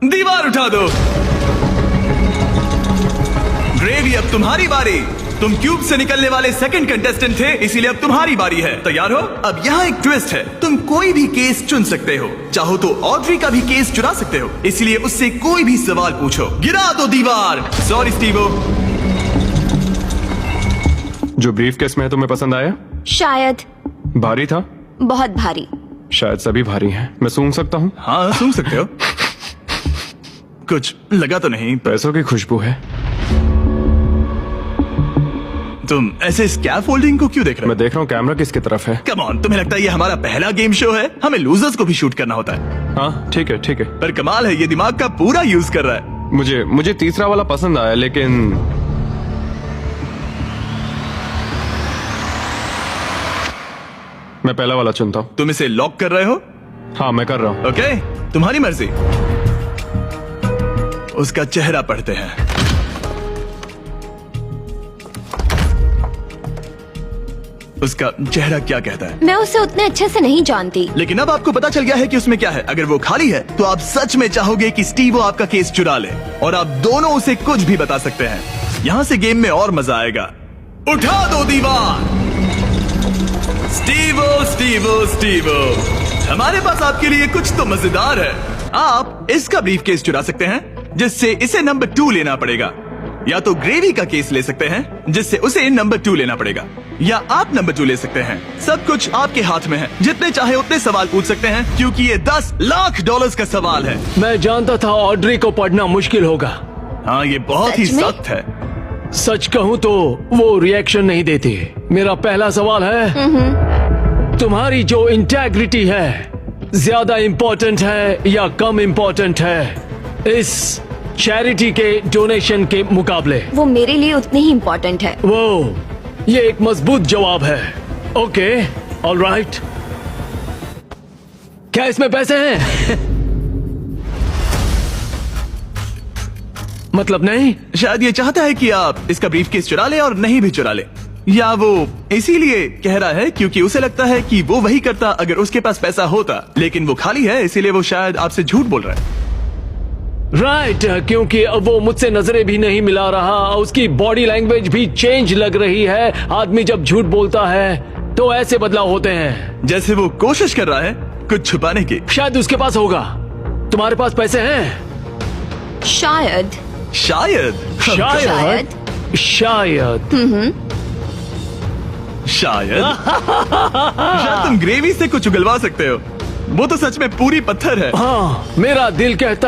दीवार उठा दो। ग्रेवी, अब तुम्हारी बारी। तुम क्यूब से निकलने वाले सेकंड कंटेस्टेंट थे, इसीलिए अब तुम्हारी बारी है। तैयार हो? अब यहाँ एक ट्विस्ट है, तुम कोई भी केस चुन सकते हो। चाहो तो ऑड्री का भी केस चुरा सकते हो, इसलिए उससे कोई भी सवाल पूछो। गिरा दो दीवार। Sorry Stevo. जो ब्रीफ केस में है तुम्हें पसंद आया? शायद। भारी था? बहुत भारी। शायद सभी भारी हैं। मैं सूंघ सकता हूँ? हाँ, सूंघ सकते हो। कुछ लगा तो नहीं? पैसों की खुशबू है। तुम ऐसे स्कैफोल्डिंग को क्यों देख रहे हो? मैं देख रहा हूँ कैमरा किसकी तरफ है। कम ऑन, तुम्हें लगता है ये हमारा पहला गेम शो है? हमें लूजर्स को भी शूट करना होता है। हाँ ठीक है ठीक है। पर कमाल है, ये दिमाग का पूरा यूज कर रहा है। मुझे तीसरा वाला पसंद आया, लेकिन मैं पहला वाला चुनता हूँ। तुम इसे लॉक कर रहे हो? हाँ मैं कर रहा हूँ। ओके, तुम्हारी मर्जी। उसका चेहरा पढ़ते हैं। उसका चेहरा क्या कहता है? मैं उसे उतने अच्छे से नहीं जानती। लेकिन अब आपको पता चल गया है कि उसमें क्या है। अगर वो खाली है तो आप सच में चाहोगे कि स्टीवो आपका केस चुरा ले, और आप दोनों उसे कुछ भी बता सकते हैं। यहाँ से गेम में और मजा आएगा। उठा दो दीवार। स्टीवो स्टीवो स्टीवो, हमारे पास आपके लिए कुछ तो मजेदार है। आप इसका ब्रीफ केस चुरा सकते हैं, जिससे इसे नंबर 2 लेना पड़ेगा, या तो ग्रेवी का केस ले सकते हैं, जिससे उसे नंबर 2 लेना पड़ेगा, या आप नंबर 2 ले सकते हैं। सब कुछ आपके हाथ में है। जितने चाहे उतने सवाल पूछ सकते हैं, क्योंकि ये $10 लाख का सवाल है। मैं जानता था ऑड्री को पढ़ना मुश्किल होगा। हाँ, ये बहुत ही सच में? सख्त है। सच कहूँ तो वो रिएक्शन नहीं देती। मेरा पहला सवाल है, तुम्हारी जो इंटेग्रिटी है ज्यादा इम्पोर्टेंट है या कम इम्पोर्टेंट है इस चैरिटी के डोनेशन के मुकाबले? वो मेरे लिए उतनी ही इम्पोर्टेंट है। वो, ये एक मजबूत जवाब है। Okay, alright. क्या इसमें पैसे हैं? मतलब नहीं? शायद ये चाहता है कि आप इसका ब्रीफ केस चुरा ले और नहीं भी चुरा ले, या वो इसीलिए कह रहा है क्योंकि उसे लगता है कि वो वही करता अगर उसके पास पैसा होता, लेकिन वो खाली है, इसीलिए वो शायद आपसे झूठ बोल रहा है। राइट, क्योंकि अब वो मुझसे नजरें भी नहीं मिला रहा, उसकी बॉडी लैंग्वेज भी चेंज लग रही है। आदमी जब झूठ बोलता है तो ऐसे बदलाव होते हैं। जैसे वो कोशिश कर रहा है कुछ छुपाने की। शायद उसके पास होगा। तुम्हारे पास पैसे हैं? शायद। शायद शायद शायद शायद शायद तुम ग्रेवी से कुछ उगलवा सकते हो। वो तो सच में पूरी पत्थर है। हाँ, मेरा दिल कहता